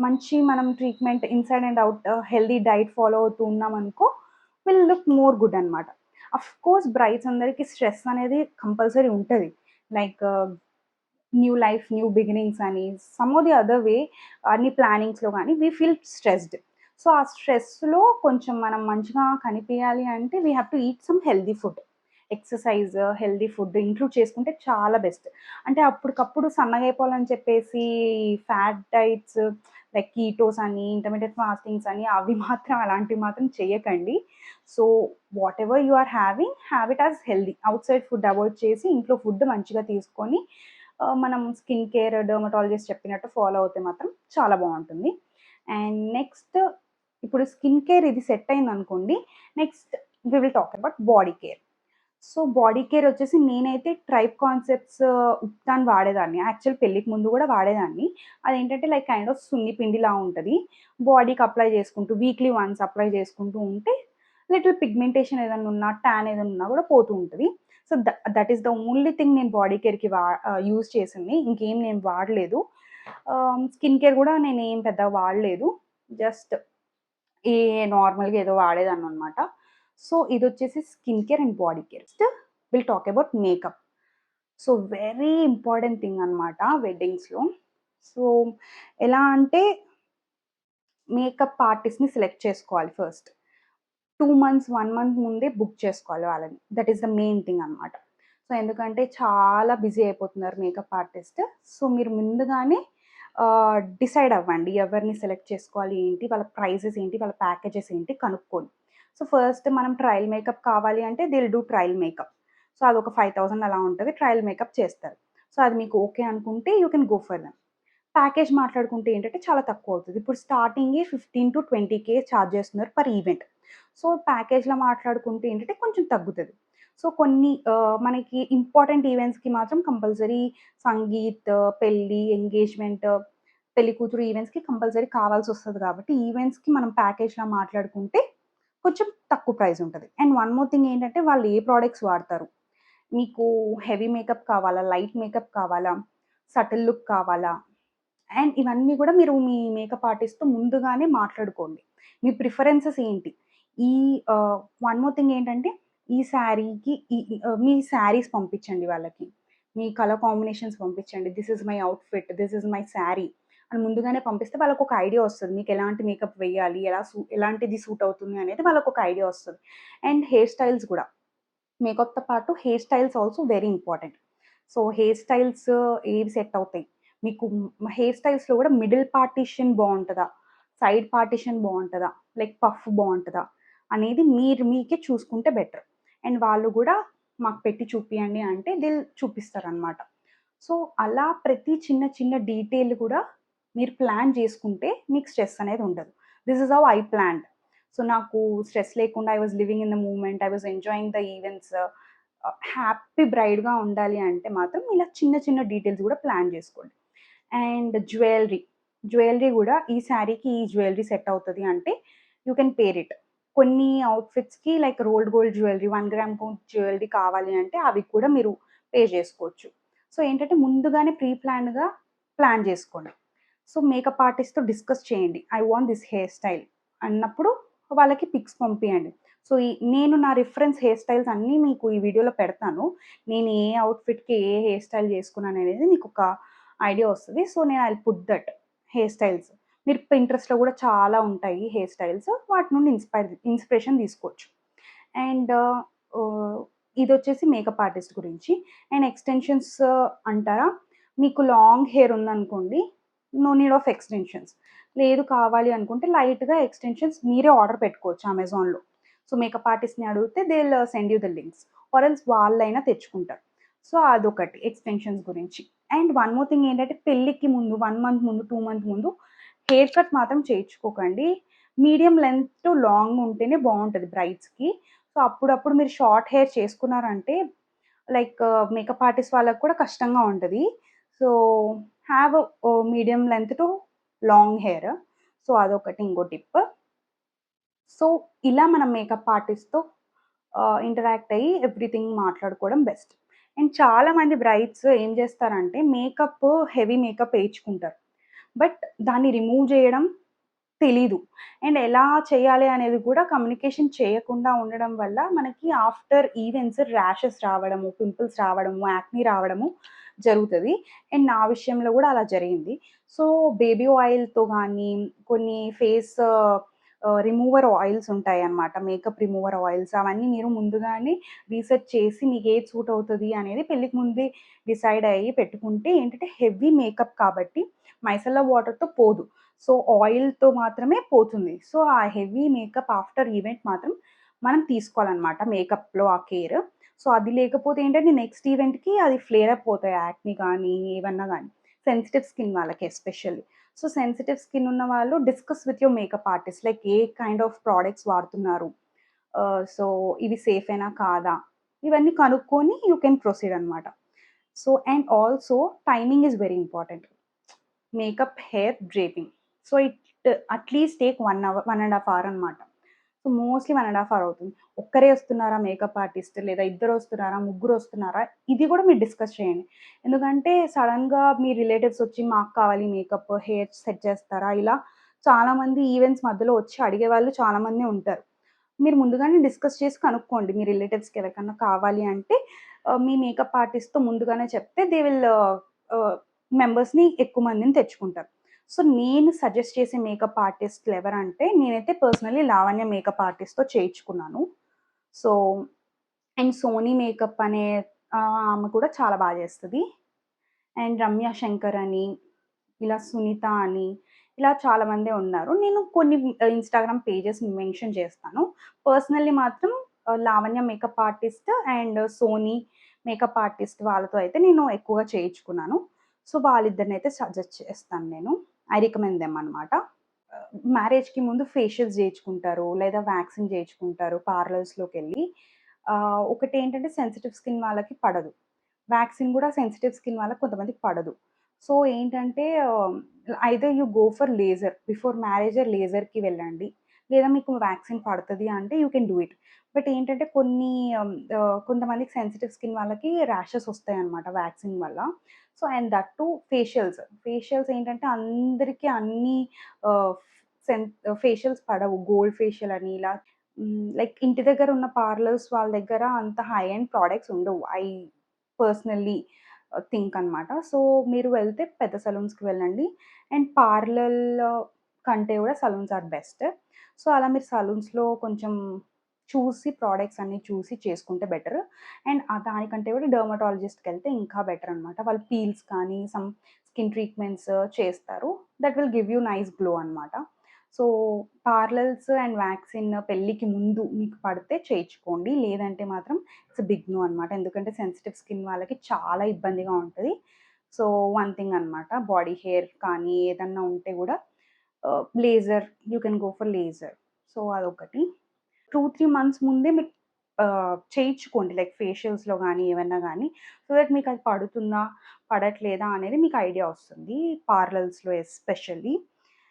మంచి మనం treatment inside and out healthy diet follow అవుతూ ఉన్నామనుకో, విల్ లుక్ మోర్ గుడ్ అనమాట. అఫ్‌కోర్స్ బ్రైడ్స్ అందరికి స్ట్రెస్ అనేది కంపల్సరీ ఉంటది. Like new life, new beginnings అని some are the other way అన్ని ప్లానింగ్స్‌లో గానీ వి ఫీల్ స్ట్రెస్డ్. సో, ఆ స్ట్రెస్‌లో కొంచెం మనం మంచిగా కనిపియాలి అంటే we have to eat some healthy food. Exercise, healthy food include చేసుకుంటే చాలా బెస్ట్. అంటే అప్పటికప్పుడు సన్నగయిపోవాలని చెప్పేసి ఫ్యాట్ డైట్స్ లైక్ కీటోస్ అని, ఇంటర్మిటెంట్ ఫాస్టింగ్స్ అని అవి మాత్రం అలాంటివి మాత్రం చేయకండి. So, whatever you are having, have it as healthy. Outside food avoid చేసి ఇంట్లో ఫుడ్ మంచిగా తీసుకొని మనం స్కిన్ కేర్ డెర్మటాలజిస్ట్ చెప్పినట్టు ఫాలో అవుతే మాత్రం చాలా బావుంటుంది. అండ్ నెక్స్ట్ ఇప్పుడు స్కిన్ కేర్ ఇది సెట్ అయిందనుకోండి. Next we will talk about body care. So, body care వచ్చేసి నేనైతే ట్రైబ్ కాన్సెప్ట్స్ ఉప్తాన్ వాడేదాన్ని. యాక్చువల్ పెళ్ళికి ముందు గూడా వాడేదాన్ని. అదేంటంటే లైక్ కైండ్ ఆఫ్ సున్ని పిండిలా ఉంటది. బాడీకి అప్లై చేసుకుంటూ వీక్లీ వన్స్ అప్లై చేసుకుంటూ ఉంటే లిటిల్ పిగ్మెంటేషన్ ఏదన్నా ఉన్నా, టాన్ ఏదన్నా ఉన్నా గూడా పోతూ ఉంటది. So, that is the only thing నేను బాడీ కేర్‌కి యూజ్ చేసింది. ఇంకేం నేను వాడలేదు. స్కిన్ కేర్ గూడా నేనేం పెద్దగా వాడలేదు. జస్ట్ ఈ నార్మల్‌గా ఏదో వాడేదాన్ననమాట. సో, ఇదొచ్చేసి skin care and body care. Next will talk about makeup. So, very important thing అనమాట వెడ్డింగ్స్‌లో. సో, ఎలా అంటే మేకప్ ఆర్టిస్ట్‌ని సెలెక్ట్ చేసుకోవాలి ఫస్ట్. 2 మంత్స్, 1 మంత్ ముందే బుక్ చేసుకోవాలి వాళ్ళని. That is the main thing అనమాట. సో, ఎందుకంటే చాలా బిజీ అయిపోతున్నారు మేకప్ ఆర్టిస్ట్. సో, మీరు ముందుగానే డిసైడ్ అవ్వండి. ఎవరిని సెలెక్ట్ చేసుకోవాలి ఏంటి, వాళ్ళ ప్రైజెస్ ఏంటి, వాళ్ళ ప్యాకేజెస్ ఏంటి కనుక్కోండి. సో, ఫస్ట్ మనం ట్రయల్ మేకప్ కావాలి అంటే they will do trial makeup. So, అదొక 5000 అలా ఉంటది. ట్రయల్ మేకప్ చేస్తారు. సో, అది మీకు ఓకే అనుకుంటే you can go for them. Package మాట్లాడుకుంటే ఏంటంటే చాలా తక్కువవుతది. ఇప్పుడు స్టార్టింగే 15,000-20,000 చార్జ్ చేస్తున్నారు పర్ ఈవెంట్. సో, ప్యాకేజ్‌లో మాట్లాడుకుంటే ఏంటంటే కొంచెం తగ్గుతది. సో, కొన్ని మనకి ఇంపార్టెంట్ ఈవెంట్స్‌కి మాత్రం కంపల్సరీ సంగీత్, పెళ్లి, ఎంగేజ్‌మెంట్, పెళ్లి కూతురు ఈవెంట్స్‌కి కంపల్సరీ కావాల్సొస్తది కాబట్టి ఈవెంట్స్‌కి మనం ప్యాకేజ్‌లా మాట్లాడుకుంటే కొంచెం తక్కువ ప్రైస్ ఉంటది. అండ్ వన్ మోర్ థింగ్ ఏంటంటే వాళ్ళు ఏ ప్రొడక్ట్స్ వాడతారు? మీకు హెవీ మేకప్ కావాలా? లైట్ మేకప్ కావాలా? సటిల్ లుక్ కావాలా? అండ్ ఇవన్నీ గూడా మీరు మీ మేకప్ ఆర్టిస్ట్‌తో ముందుగానే మాట్లాడుకోండి. మీ ప్రిఫరెన్సెస్ ఏంటి? ఈ వన్ మోర్ థింగ్ ఏంటంటే ఈ శారీకి మీ శారీస్ పంపించండి వాళ్ళకి. మీ కలర్ కాంబినేషన్స్ పంపించండి. This is my outfit. This is my sari అని ముందుగానే పంపిస్తే వాళ్ళకొక ఐడియా వస్తది. మీకు ఎలాంటి మేకప్ వేయాలి? ఎలాంటిది సూట్ అవుతుంది అనేది వాళ్ళకొక ఐడియా వస్తది. అండ్ హెయిర్ స్టైల్స్ గూడా. మేకప్‌తో పాటు hair styles also very important. So, hair styles ఏవి సెట్ అవుతాయి? మీకు హెయిర్ స్టైల్స్‌లో గూడా మిడిల్ పార్టిషన్ బావుంటదా? సైడ్ పార్టిషన్ బావుంటదా? లైక్ పఫ్ బావుంటదా? అనేది మీరు మీకే చూసుకుంటే బెటర్. అండ్ వాళ్ళు గూడా మాకు పెట్టి చూపియండి అంటే చూపిస్తారనమాట. సో, అలా ప్రతి చిన్న చిన్న డీటెయిల్ గూడా మీరు ప్లాన్ జేసుకుంటే మీకు స్ట్రెస్ అనేది ఉండదు. This is how I planned. So, నాకు స్ట్రెస్ లేకుండా I was living in the moment. I was enjoying the events. Happy బ్రైడ్‌గా ఉండాలి అంటే మాత్రం ఇలా చిన్న చిన్న డీటెయిల్స్ గూడా ప్లాన్ జేసుకోండి. అండ్ జ్యువెలరీ గూడా ఈ శారీకి ఈ జ్యువెలరీ సెట్ అవుతది అంటే యూ కెన్ పేర్ ఇట్. కొన్ని అవుట్‌ఫిట్స్‌కి like gold jewellery, 1 gram gold jewellery కావాలి అంటే అవి కూడా మీరు పే జేసుకోవచ్చు. సో, ఏంటంటే ముందుగానే ప్లాన్ జేసుకోండి. సో, మేకప్ ఆర్టిస్ట్‌తో డిస్కస్ చేయండి. I want this hair style అన్నప్పుడు వాళ్ళకి పిక్స్ పంపియండి. సో, నేను నా రిఫరెన్స్ హెయిర్ స్టైల్స్ అన్నీ మీకు ఈ వీడియోలో పెడతాను. నేను ఏ అవుట్‌ఫిట్‌కి ఏ హెయిర్ స్టైల్ చేసుకున్నాననేది మీకొక ఐడియా వస్తది. సో, నేను I will put that hair styles. మీరు పింట్రెస్ట్‌లో గూడా చాలా ఉంటాయి హెయిర్ స్టైల్స్. వాటి నుండి ఇన్‌స్పిరేషన్ తీసుకోవచ్చు. అండ్ ఆహ్, ఇదొచ్చేసి మేకప్ ఆర్టిస్ట్ గురించి. అండ్ ఎక్స్‌టెన్షన్స్ అంటారా? మీకు లాంగ్ హెయిర్ ఉందనుకోండి, నో నీడ్ ఆఫ్ ఎక్స్‌టెన్షన్స్. లేదు కావాలి అనుకుంటే లైట్‌గా ఎక్స్‌టెన్షన్స్ మీరే ఆర్డర్ పెట్టుకోవచ్చు అమెజాన్‌లో. సో, మేకప్ ఆర్టిస్ట్‌ని అడిగితే they will send you the links. Or else వాళ్ళైనా తెచ్చుకుంటారు. సో, అదొకటి ఎక్స్‌టెన్షన్స్ గురించి. అండ్ వన్ మోర్ థింగ్ ఏంటంటే పెళ్ళికి ముందు 1 మంత్ ముందు, 2 మంత్ ముందు హెయిర్ కట్ మాత్రం చేయించుకోకండి. మీడియం లెంత్ టు లాంగ్ ఉంటేనే బావుంటది బ్రైడ్స్‌కి. సో, అప్పుడప్పుడు మీరు షార్ట్ హెయిర్ చేసుకున్నారంటే లైక్ మేకప్ ఆర్టిస్ట్ వాళ్ళకి కూడా కష్టంగా ఉంటది. So, have medium length to long hair. So, అదొకటి ఇంకో టిప్. సో, ఇలా మనం మేకప్ ఆర్టిస్ట్‌తో ఇంటరాక్ట్ అయ్యి ఎవ్రీథింగ్ మాట్లాడుకోవడం బెస్ట్. అండ్ చాలామంది బ్రైడ్స్ ఏం చేస్తారంటే హెవీ మేకప్ ఏయించుకుంటారు. బట్ దాన్ని రిమూవ్ చేయడం తెలీదు. అండ్ ఎలా చేయాలి అనేది కూడా కమ్యూనికేషన్ చేయకుండా ఉండడం వల్ల మనకి ఆఫ్టర్ ఈవెంట్స్ ర్యాషెస్ రావడము, పింపుల్స్ రావడము, యాక్ని రావడము జరుగుతది. అండ్ నా విషయంలో కూడా అలా జరిగింది. సో, బేబీ ఆయిల్‌తో గానీ, కొన్ని ఫేస్ రిమూవర్ ఆయిల్స్ ఉంటాయన్నమాట. మేకప్ రిమూవర్ ఆయిల్స్ అవన్నీ మీరు ముందుగానే రీసెర్చ్ చేసి మీకేది సూట్ అవుతది అనేది పెళ్ళికి ముందే డిసైడ్ అయ్యి పెట్టుకుంటే ఏంటంటే హెవీ మేకప్ కాబట్టి మైసెల్లా వాటర్‌తో పోదు. సో, ఆయిల్‌తో మాత్రమే పోతుంది. సో, ఆ హెవీ మేకప్ ఆఫ్టర్ ఈవెంట్ మాత్రం మనం తీసుకోవాలనమాట మేకప్‌లో ఆ కేర్. సో, అది లేకపోతే ఏంటంటే నెక్స్ట్ ఈవెంట్‌కి అది ఫ్లేర్ అప్ పోతాయి యాక్ని గానీ, ఏవన్నా గానీ. సెన్సిటివ్ స్కిన్ వాళ్ళకి ఎస్పెషల్లీ. సో, సెన్సిటివ్ స్కిన్ ఉన్న వాళ్ళు discuss with your makeup artist. Like a kind of products వాడుతున్నారు. సో, ఇవి సేఫేనా? కాదా? ఇవన్నీ కనుక్కొని యూ కెన్ ప్రొసీడ్ అనమాట. So, and also timing is very important. Makeup, hair, draping. So, at least take 1 hour, 1 ½ hour అనమాట. సో, మోస్ట్‌లీ 1 ½ అవర్ అవుతుంది. ఒక్కరే వస్తున్నారా మేకప్ ఆర్టిస్ట్ లేదా ఇద్దరొస్తున్నారా? ముగ్గురొస్తున్నారా? ఇది కూడా మీరు డిస్కస్ చేయండి. ఎందుకంటే సడెన్‌గా మీ రిలేటివ్స్ వచ్చి మాకు కావాలి మేకప్, హెయిర్ సెట్ చేస్తారా? ఇలా చాలామంది ఈవెంట్స్ మధ్యలో వచ్చి అడిగేవాళ్ళు చాలామందే ఉంటారు. మీరు ముందుగానే డిస్కస్ చేసి కనుక్కోండి. మీ రిలేటివ్స్‌కి ఎవరికన్నా కావాలి అంటే మీ మేకప్ ఆర్టిస్ట్‌తో ముందుగానే చెప్తే దే విల్ ఆహ్, మెంబర్స్‌ని ఎక్కువ మందిని తెచ్చుకుంటారు. సో, నేను సజెస్ట్ చేసే మేకప్ ఆర్టిస్ట్‌లు ఎవరంటే నేనైతే పర్సనల్లీ లావణ్య మేకప్ ఆర్టిస్ట్‌తో చేయించుకున్నాను. సో, అండ్ సోనీ మేకప్ అనే ఆమె కూడా చాలా చేస్తది. అండ్ రమ్య శంకర్ అని, ఇలా సునీత అని, ఇలా చాలామందే ఉన్నారు. నేను కొన్ని ఇన్‌స్టాగ్రామ్ పేజెస్ మెన్షన్ చేస్తాను. పర్సనల్లీ మాత్రం Lavanya makeup artist and Soni makeup artist వాళ్ళతో అయితే నేను ఎక్కువగా చేయించుకున్నాను. సో, వాళ్ళిద్దరినైతే సజెస్ట్ చేస్తాను నేను. ఐ రికమెండ్ దెమ్ అనమాట. మ్యారేజ్‌కి ముందు ఫేషియల్స్ జేయించుకుంటారు. లేదా వ్యాక్సింగ్ జేయించుకుంటారు పార్లర్స్‌లోకెళ్ళి. ఒకటేంటంటే సెన్సిటివ్ స్కిన్ వాళ్ళకి పడదు. వ్యాక్సిన్ గూడా సెన్సిటివ్ స్కిన్ వాళ్ళకి కొంతమందికి పడదు. సో, ఏంటంటే either you go for laser. Before మ్యారేజే లేజర్‌కి వెళ్ళండి. లేదా మీకు వ్యాక్సిన్ పడతది అంటే you can do it. But ఏంటంటే కొంతమందికి సెన్సిటివ్ స్కిన్ వాళ్ళకి ర్యాషెస్ వస్తాయన్నమాట వ్యాక్సిన్ వల్ల. So, and that too facials. Facials ఏంటంటే అందరికి అన్ని ఆహ్, ఫేషియల్స్ పడవు. గోల్డ్ ఫేషియల్ అని ఇలా లైక్ ఇంటి దగ్గర ఉన్న పార్లర్స్ వాళ్ళ దగ్గర అంత హై ఎండ్ ప్రొడక్ట్స్ ఉండవు. ఐ పర్సనల్లీ థింక్ అనమాట. సో, మీరు వెళ్తే పెద్ద సలూన్స్‌కి వెళ్ళండి. అండ్ పార్లర్ కంటే కూడా సలూన్స్ ఆర్ బెస్ట్. సో, అలా మీరు సలూన్స్‌లో కొంచెం చూసి ప్రొడక్ట్స్ అన్నీ చూసి చేసుకుంటే బెటర్. అండ్ దానికంటే కూడా డెర్మటాలజిస్ట్‌కెళ్తే ఇంకా బెటర్ అనమాట. వాళ్ళు పీల్స్ కానీ, సమ్ స్కిన్ ట్రీట్మెంట్స్ చేస్తారు. That will give you nice glow అనమాట. సో, పార్లర్స్ అండ్ వ్యాక్సిన్ పెళ్ళికి ముందు మీకు పడితే చేయించుకోండి. లేదంటే మాత్రం ఇట్స్ బిగ్ నో అనమాట. ఎందుకంటే సెన్సిటివ్ స్కిన్ వాళ్ళకి చాలా ఇబ్బందిగా ఉంటది. సో, వన్ థింగ్ అనమాట. బాడీ హెయిర్ కానీ ఏదన్నా ఉంటే గూడా laser you can go for laser. So, అదొకటి. 2, 3 మంత్స్ ముందే మీకు చేయించుకోండి. లైక్ ఫేషియల్స్‌లో గానీ, ఏవన్నా గానీ. సో దట్ మీకది పడుతుందా? పడట్లేదా? అనేది మీకు ఐడియా వస్తుంది. పార్లర్స్‌లో ఎస్పెషల్లీ.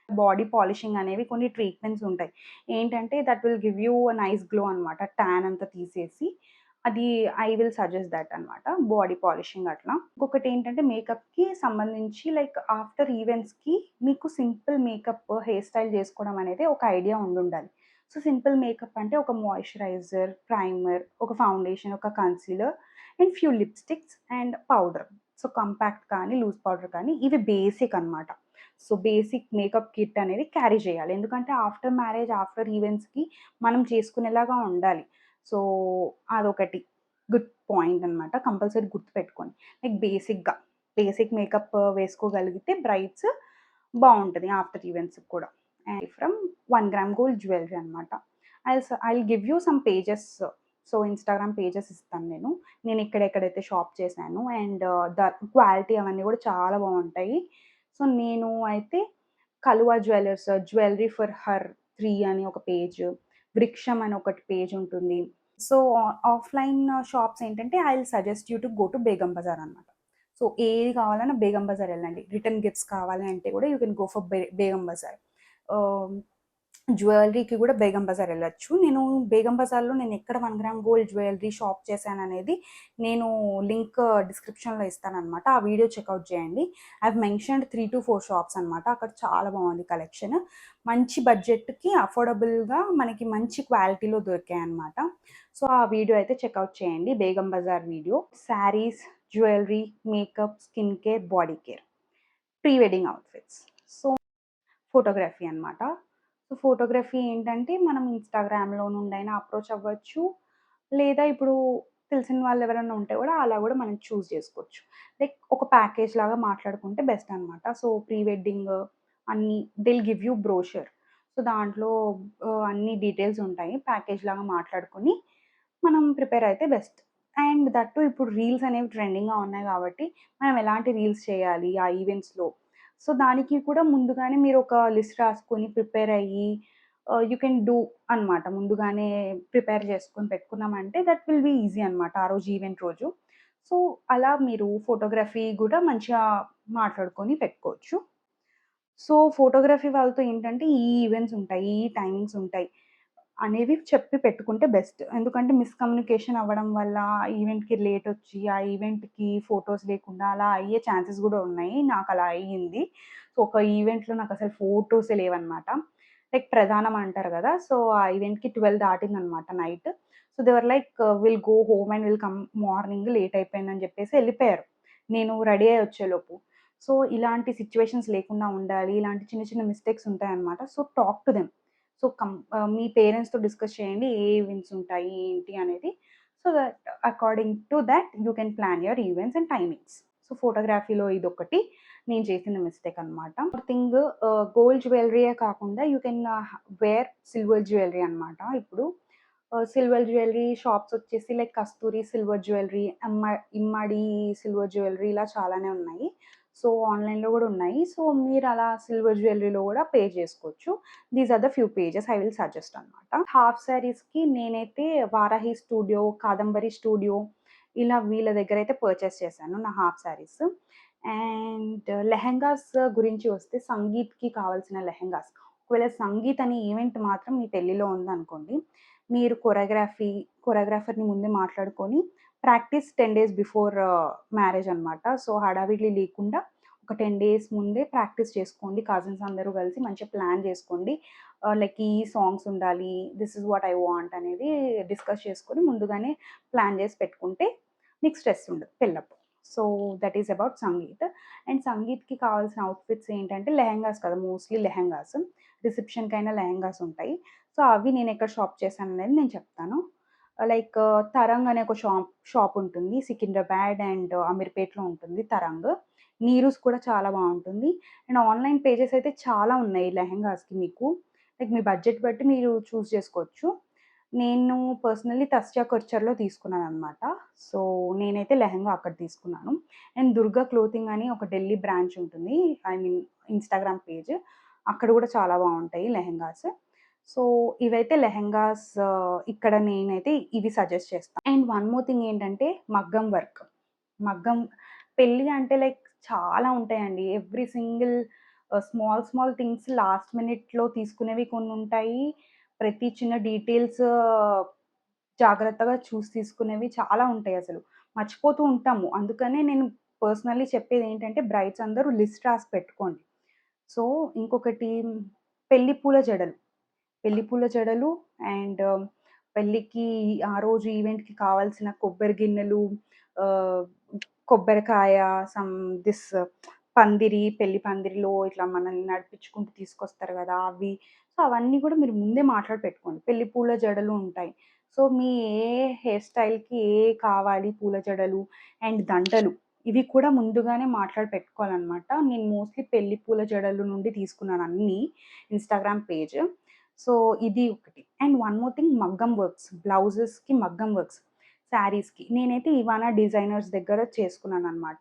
బాడీ పాలిషింగ్ అనేవి కొన్ని ట్రీట్మెంట్స్ ఉంటాయి. ఏంటంటే that will give you a nice glow అనమాట. టాన్ అంతా తీసేసి అది ఐ విల్ సజెస్ట్ దట్ అనమాట. బాడీ పాలిషింగ్ అట్లా. ఇంకొకటేంటంటే మేకప్‌కి సంబంధించి లైక్ ఆఫ్టర్ ఈవెంట్స్‌కి మీకు సింపుల్ మేకప్, హెయిర్ స్టైల్ చేసుకోవడం అనేది ఒక ఐడియా ఉండుండాలి. సో, సింపుల్ మేకప్ అంటే ఒక మాయిశ్చరైజర్, ప్రైమర్, ఒక ఫౌండేషన్, ఒక concealer and few lipsticks and powder. So, compact కానీ, లూజ్ పౌడర్ కానీ ఇవి బేసిక్ అనమాట. సో, బేసిక్ మేకప్ కిట్ అనేది క్యారీ చేయాలి. ఎందుకంటే ఆఫ్టర్ మ్యారేజ్, ఆఫ్టర్ ఈవెంట్స్‌కి మనం చేసుకునేలాగా ఉండాలి. సో, అదొకటి గుడ్ పాయింట్ అనమాట. కంపల్సరీ గుర్తుపెట్టుకోండి. లైక్ బేసిక్ మేకప్ వేసుకోగలిగితే బ్రైడ్స్ బావుంటది ఆఫ్టర్ ఈవెంట్స్‌కి కూడా. And from 1 gram gold jewellery అనమాట. I will give you some pages. So, Instagram pages ఇస్తాను నేను. నేను ఎక్కడెక్కడైతే షాప్ చేశాను అండ్ ద క్వాలిటీ అవన్నీ కూడా చాలా బావుంటాయి. సో, నేను అయితే కలువ జ్యువెలర్స్, జ్యువెలరీ ఫర్ హర్ 3 అని ఒక పేజ్, వృక్షం అని ఒకటి పేజ్ ఉంటుంది. సో, ఆఫ్‌లైన్ షాప్స్ ఏంటంటే I will suggest you to go to Begum Bazar అనమాట. సో, ఏది కావాలన్నా బేగం బజార్ ఎళ్ళండి. రిటర్న్ గిఫ్ట్స్ కావాలి అంటే కూడా you can go for Begum Bazar. Ah, జ్యువెలరీకి కూడా బేగం బజార్ ఎళ్ళొచ్చు. నేను బేగం బజార్‌లో నేనెక్కడ 1 గ్రామ్ గోల్డ్ జ్యువెలరీ షాప్ చేశాననేది నేను లింక్ డిస్క్రిప్షన్‌లో ఇస్తాననమాట. ఆ వీడియో చెక్‌ఔట్ చేయండి. ఐ హావ్ మెన్షన్డ్ 3-4 షాప్స్ అనమాట. అక్కడ చాలా బావుంది కలెక్షన్. మంచి బడ్జెట్‌కి అఫోర్డబుల్‌గా మనకి మంచి క్వాలిటీలో దొరికాయనమాట. సో, ఆ వీడియో అయితే చెక్‌ఔట్ చేయండి. Begum Bazar video. Saris, jewellery, makeup, skin care, body care, pre wedding outfits. So, photography అనమాట. సో, ఫోటోగ్రఫీ ఏంటంటే మనం ఇన్‌స్టాగ్రామ్‌లో నుండైనా అప్రోచ్ అవ్వచ్చు. లేదా ఇప్పుడు తెలిసిన వాళ్ళు ఎవరైనా ఉంటే గూడా అలా గూడా మనం చూజ్ చేసుకోవచ్చు. లైక్ ఒక ప్యాకేజ్ లాగా మాట్లాడుకుంటే బెస్ట్ అనమాట. సో, ప్రీ వెడ్డింగ్ అన్నీ they will give you brochure. So, దాంట్లో అన్ని డీటెయిల్స్ ఉంటాయి. ప్యాకేజ్ లాగా మాట్లాడుకొని మనం ప్రిపేర్ అయితే బెస్ట్. అండ్ దట్ టూ ఇప్పుడు రీల్స్ అనేవి ట్రెండింగ్‌గా ఉన్నాయి గాబట్టి, మనం ఎలాంటి రీల్స్ చేయాలి ఆ ఈవెంట్స్‌లో. సో, దానికి కూడా ముందుగానే మీరొక లిస్ట్ రాసుకొని ప్రిపేర్ అయ్యి యూ కెన్ డూ అనమాట. ముందుగానే ప్రిపేర్ చేసుకొని పెట్టుకున్నామంటే దట్ విల్ బీ ఈజీ అనమాట ఆ రోజు ఈవెంట్ రోజు. సో, అలా మీరు ఫోటోగ్రఫీ గూడా మంచిగా మాట్లాడుకొని పెట్టుకోవచ్చు. సో, ఫోటోగ్రఫీ వాళ్ళతో ఏంటంటే ఈ ఈవెంట్స్ ఉంటాయి, ఈ టైమింగ్స్ ఉంటాయి అనేవి చెప్పి పెట్టుకుంటే బెస్ట్. ఎందుకంటే మిస్‌కమ్యూనికేషన్ అవ్వడం వల్ల ఈవెంట్‌కి లేటొచ్చి, ఆ ఈవెంట్‌కి ఫోటోస్ లేకుండా అలా అయ్యే ఛాన్సెస్ గూడా ఉన్నాయి. నాకలా అయ్యింది. సో, ఒక ఈవెంట్‌లో నాకసలు ఫోటోసే లేవనమాట. లైక్ ప్రధానం అంటారు గదా! సో, ఆ ఈవెంట్‌కి 12 దాటిందనమాట night. So, they were like will go home and will come morning late అయిపోయిందని జెప్పేసి ఎళ్ళిపోయారు. నేను రెడీ అయ్యి వచ్చేలోపు. సో, ఇలాంటి సిట్యుయేషన్స్ లేకుండా ఉండాలి. ఇలాంటి చిన్న చిన్న మిస్టేక్స్ ఉంటాయన్నమాట. So, talk to them. So, మీ పేరెంట్స్‌తో డిస్కస్ చేయండి. ఏ ఈవెంట్స్ ఉంటాయి, ఏంటి అనేది. So that according to that you can plan your events and timings. So, ఫోటోగ్రఫీలో ఇదొకటి నేను చేసిన మిస్టేక్ అనమాట. థింగ్ గోల్డ్ జ్యువెలరీయే కాకుండా you can wear silver jewellery అనమాట. ఇప్పుడు సిల్వర్ జ్యువెలరీ షాప్స్ వచ్చేసి like Kasturi silver jewellery, Immadi silver jewellery ఇలా చాలానే ఉన్నాయి. సో, ఆన్‌లైన్‌లో గూడా ఉన్నాయి. సో, మీరలా సిల్వర్ జ్యువెలరీలో గూడా పే చేసుకోవచ్చు. These are the few pages I will suggest అనమాట. హాఫ్ సారీస్‌కి నేనైతే వారాహి స్టూడియో, కాదంబరి స్టూడియో ఇలా వీళ్ళ దగ్గరైతే పర్చేస్ చేశాను నా హాఫ్ సారీస్. అండ్ లెహెంగాస్ గురించి వస్తే సంగీత్‌కి కావాల్సిన లెహెంగాస్. ఒకవేళ సంగీత్ అనే ఈవెంట్ మాత్రం మీ పెళ్లిలో ఉందనుకోండి, మీరు కొరియోగ్రాఫర్‌ని ముందే మాట్లాడుకొని ప్రాక్టీస్ 10 డేస్ బిఫోర్ మ్యారేజ్ అనమాట. సో, హడావిడి లేకుండా ఒక 10 డేస్ ముందే ప్రాక్టీస్ చేసుకోండి. కజిన్స్ అందరూ కలిసి మంచిగా ప్లాన్ చేసుకోండి. లైక్ ఈ సాంగ్స్ ఉండాలి. This is what I want అనేది డిస్కస్ చేసుకొని ముందుగానే ప్లాన్ చేసి పెట్టుకుంటే మీకు స్ట్రెస్ ఉండదు పెళ్ళప్పుడు. So, that is about sangeet. And సంగీత్‌కి కావాల్సిన అవుట్‌ఫిట్స్ ఏంటంటే లెహెంగాస్ కదా! మోస్ట్‌లీ లెహెంగాస్. రిసెప్షన్‌కైనా లెహెంగాస్ ఉంటాయి. సో, అవి నేనెక్కడ షాప్ చేశాననేది నేను చెప్తాను. లైక్ 'తరంగ్' అనే ఒక షాప్ ఉంటుంది. సికింద్రాబాద్ అండ్ అమీర్పేట్‌లో ఉంటుంది 'తరంగ్.' నీరూస్ కూడా చాలా బావుంటుంది. అండ్ ఆన్‌లైన్ పేజెస్ అయితే చాలా ఉన్నాయి లెహెంగాస్‌కి మీకు. లైక్ మీ బడ్జెట్ బట్టి మీరు చూజ్ చేసుకోవచ్చు. నేను పర్సనల్లీ తస్యా కల్చర్‌లో తీసుకున్నాననమాట. సో, నేనైతే లెహెంగా అక్కడ తీసుకున్నాను. అండ్ 'దుర్గా క్లోతింగ్' అని ఒక ఢిల్లీ బ్రాంచ్ ఉంటుంది. I mean Instagram page. అక్కడ కూడా చాలా బావుంటాయి లెహెంగాస్. సో, ఇవైతే లెహెంగాస్ ఇక్కడ నేనైతే ఇవి సజెస్ట్ చేస్తా. అండ్ వన్ మోర్ థింగ్ ఏంటంటే మగ్గం వర్క్. మగ్గం పెళ్లి అంటే లైక్ చాలా ఉంటాయండి. Every single small small things last మినిట్‌లో తీసుకునేవి కొన్నుంటాయి. ప్రతి చిన్న డీటెయిల్స్ జాగ్రత్తగా చూసి తీసుకునేవి చాలా ఉంటాయసలు. మర్చిపోతూ ఉంటాము. అందుకనే నేను పర్సనల్లీ చెప్పేదేంటంటే బ్రైడ్స్ అందరూ లిస్ట్ రాసి పెట్టుకోండి. సో, ఇంకొకటి పెళ్లి పూల జడలు. పెళ్లి పూల జడలు అండ్ పెళ్ళికి ఆ రోజు ఈవెంట్‌కి కావాల్సిన కొబ్బరి గిన్నెలు, ఆహ్, కొబ్బరికాయ, సమ్ దిస్ పందిరి, పెళ్లి పందిరిలో ఇట్లా మనల్ని నడిపించుకుంటూ తీసుకొస్తారు గదా! అవి. సో, అవన్నీ గూడా మీరు ముందే మాట్లాడి పెట్టుకోండి. పెళ్లి పూల జడలు ఉంటాయి. సో, మీ ఏ హెయిర్ స్టైల్‌కి కావాలి పూల జడలు అండ్ దండలు ఇవి కూడా ముందుగానే మాట్లాడి పెట్టుకోవాలనమాట. నేను మోస్ట్‌లీ పెళ్లి పూల జడలు నుండి తీసుకున్నాను అన్నీ ఇన్‌స్టాగ్రామ్ పేజ్. సో, ఇది ఒకటి. అండ్ వన్ మోర్ థింగ్ మగ్గం వర్క్స్. బ్లౌజెస్‌కి మగ్గం వర్క్స్. శారీస్‌కి. నేనైతే ఇవానా డిజైనర్స్ దగ్గర చేసుకున్నాననమాట.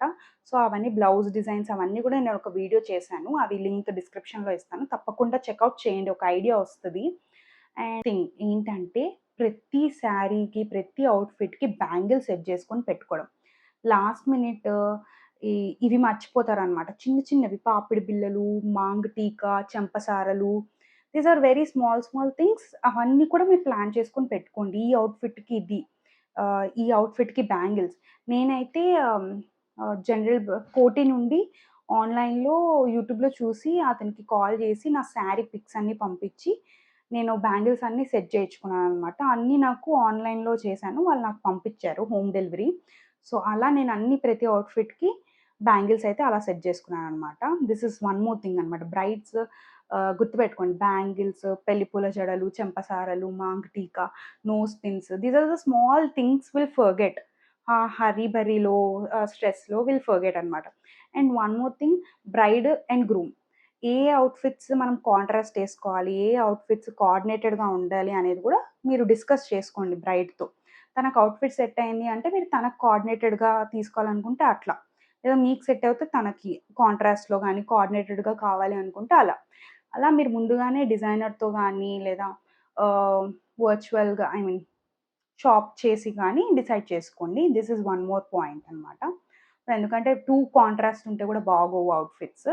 సో, అవన్నీ బ్లౌజ్ డిజైన్స్ అవన్నీ గూడా నేనొక వీడియో చేశాను. అవి లింక్ డిస్క్రిప్షన్‌లో ఇస్తాను. తప్పకుండా చెకౌట్ చేయండి. ఒక ఐడియా వస్తది. అండ్ థింగ్ ఏంటంటే ప్రతి శారీకి, ప్రతి అవుట్‌ఫిట్‌కి బ్యాంగిల్ సెట్ జేసుకొని పెట్టుకోవడం. లాస్ట్ మినిట్ ఈ ఇవి మర్చిపోతారనమాట. చిన్న చిన్నవి పాపిడి బిళ్ళలు, మాంగ్ టీకా, చెంపసారలు these are very small small things. అవన్నీ కూడా మీరు ప్లాన్ చేసుకొని పెట్టుకోండి. ఈ అవుట్‌ఫిట్‌కి ఇది. ఈ అవుట్‌ఫిట్‌కి బ్యాంగిల్స్. నేనైతే జనరల్ కోటి నుండి ఆన్‌లైన్‌లో, యూట్యూబ్‌లో చూసి అతనికి కాల్ చేసి నా శారీ పిక్స్ అన్నీ పంపించి, నేను బ్యాంగిల్స్ అన్నీ సెట్ చేయించుకున్నాననమాట. అన్నీ నాకు ఆన్‌లైన్‌లో చేశాను. వాళ్ళు నాకు పంపించారు హోమ్ డెలివరీ. సో, అలా నేను అన్ని ప్రతి అవుట్‌ఫిట్‌కి బ్యాంగిల్స్ అయితే అలా సెట్ చేసుకున్నాననమాట. This is one more thing అనమాట. బ్రైడ్స్ గుర్తుపెట్టుకోండి బ్యాంగిల్స్, పెళ్లి పూల జడలు, చెంపసారలు, maang tikka, nose pins. These are the small things will forget. ఆ హర్రీ బరీలో, స్ట్రెస్‌లో విల్ ఫర్గెట్ అనమాట. And one more thing bride and groom. ఏ అవుట్‌ఫిట్స్ మనం కాంట్రాస్ట్ ఏసుకోవాలి, ఏ అవుట్‌ఫిట్స్ కోఆర్డినేటెడ్‌గా ఉండాలి అనేది గూడా మీరు డిస్కస్ చేసుకోండి బ్రైడ్‌తో. తనకు అవుట్‌ఫిట్ సెట్ అయింది అంటే మీరు తనకు కోఆర్డినేటెడ్‌గా తీసుకోవాలనుకుంటే అట్లా. లేదా మీకు సెట్ అవుతే తనకి కాంట్రాస్ట్‌లో గాని, కోఆర్డినేటెడ్‌గా కావాలి అనుకుంటే అలా. అలా మీరు ముందుగానే డిజైనర్‌తో గాని లేదా ఆహ్, వర్చువల్‌గా ఐ మీన్ షాప్ చేసి గాని డిసైడ్ చేసుకోండి. This is one more point అనమాట. ఎందుకంటే టూ కాంట్రాస్ట్ ఉంటే కూడా బాగోవు అవుట్‌ఫిట్స్.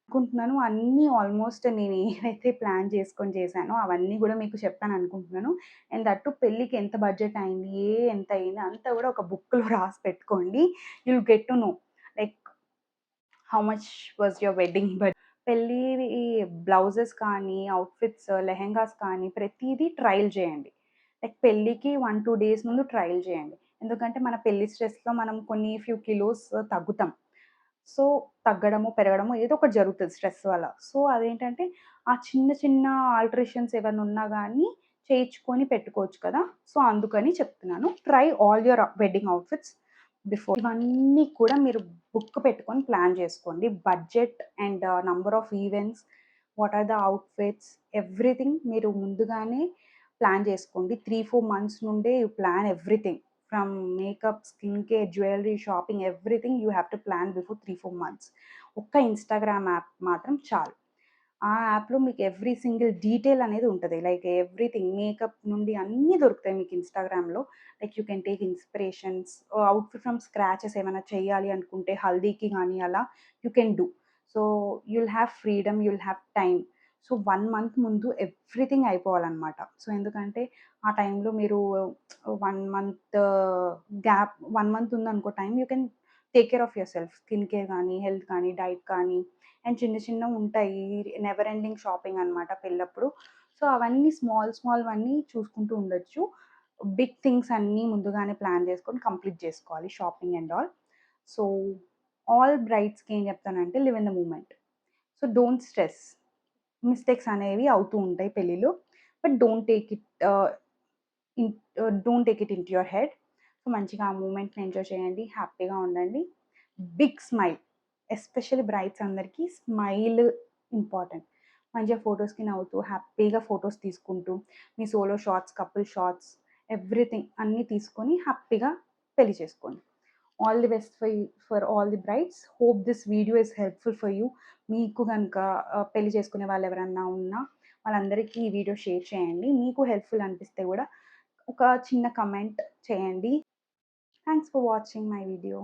అనుకుంటున్నాను అన్నీ ఆల్మోస్ట్ నేను ఏవైతే ప్లాన్ చేసుకొని చేశానో అవన్నీ గూడా మీకు చెప్పాననుకుంటున్నాను. అండ్ దట్ టూ పెళ్ళికి ఎంత బడ్జెట్ అయింది, ఎంత అయింది అంతా గూడా ఒక బుక్‌లో రాసి పెట్టుకోండి. You will get to know like how much was your wedding పెళ్లి బ్లౌజెస్ కానీ, అవుట్‌ఫిట్స్, లెహెంగాస్ కానీ ప్రతీదీ ట్రయల్ చేయండి. లైక్ పెళ్ళికి 1, 2 డేస్ ముందు ట్రయల్ చేయండి. ఎందుకంటే మన పెళ్లి స్ట్రెస్‌లో మనం కొన్ని ఫ్యూ కిలోస్ తగ్గుతాం. సో, తగ్గడమో, పెరగడమో ఏదో ఒకటి జరుగుతది స్ట్రెస్ వల్ల. సో, అదేంటంటే ఆ చిన్న చిన్న ఆల్టరేషన్స్ ఏవన్నా ఉన్నా గానీ చేయించుకొని పెట్టుకోవచ్చు కదా! సో, అందుకని చెప్తున్నాను. Try all your wedding outfits before. ఇవన్నీ కూడా మీరు బుక్ పెట్టుకొని ప్లాన్ చేసుకోండి. Budget and number of events, what are the outfits, everything మీరు ముందుగానే ప్లాన్ చేసుకోండి. 3, 4 మంత్స్ నుండే you plan everything. From makeup, skin care, jewellery, shopping everything you have to plan before 3, 4 months. ఒక్క ఇన్‌స్టాగ్రామ్ యాప్ మాత్రం చాలు. ఆ యాప్‌లో మీకు ఎవ్రీ సింగిల్ డీటెయిల్ అనేది ఉంటది. లైక్ ఎవ్రీథింగ్ మేకప్ నుండి అన్నీ దొరుకుతాయి మీకు ఇన్‌స్టాగ్రామ్‌లో. Like you can take inspirations, outfit from scratches ఏమైనా చేయాలి అనుకుంటే హల్దీకి గానీ అలా you can do. So, you'll have freedom, you'll have time. So, 1 month ముందు ఎవ్రీథింగ్ అయిపోవాలనమాట. సో, ఎందుకంటే ఆ టైంలో మీరు 1 మంత్ గ్యాప్ 1 మంత్ ఉందనుకో time you can take care of your self. Skin care కానీ, హెల్త్ కానీ, డైట్ కానీ అండ్ చిన్న చిన్నవుంటాయి. నెవర్ ఎండింగ్ షాపింగ్ అనమాట పెళ్ళప్పుడు. సో, అవన్నీ స్మాల్‌వన్నీ చూసుకుంటూ ఉండొచ్చు. బిగ్ థింగ్స్ అన్నీ ముందుగానే ప్లాన్ చేసుకొని కంప్లీట్ చేసుకోవాలి shopping and all. So, all బ్రైడ్స్‌కి ఏం చెప్తానంటే live in the moment. So, don't stress. Mistakes అనేవి అవుతూ ఉంటాయి పెళ్ళిలో. But don't take it into your head. So, మంచిగా ఆ మూమెంట్‌ని ఎంజాయ్ చేయండి. హ్యాపీగా ఉండండి. Big smile. ఎస్పెషల్లీ బ్రైడ్స్ అందరికీ స్మైల్ ఇంపార్టెంట్. మంచిగా ఫోటోస్‌కి నవ్వుతూ, హ్యాపీగా ఫోటోస్ తీసుకుంటూ, మీ solo shots, couple shots everything అన్నీ తీసుకొని హ్యాపీగా పెళ్లి చేసుకోండి. All the best for all the brides. Hope this video is helpful for you. మీకు గనుక పెళ్లి చేసుకునే వాళ్ళు ఎవరన్నా ఉన్నా వాళ్ళందరికీ ఈ వీడియో షేర్ చేయండి. మీకు హెల్ప్‌ఫుల్ అనిపిస్తే గూడా ఒక చిన్న కమెంట్ చేయండి. Thanks for watching my video.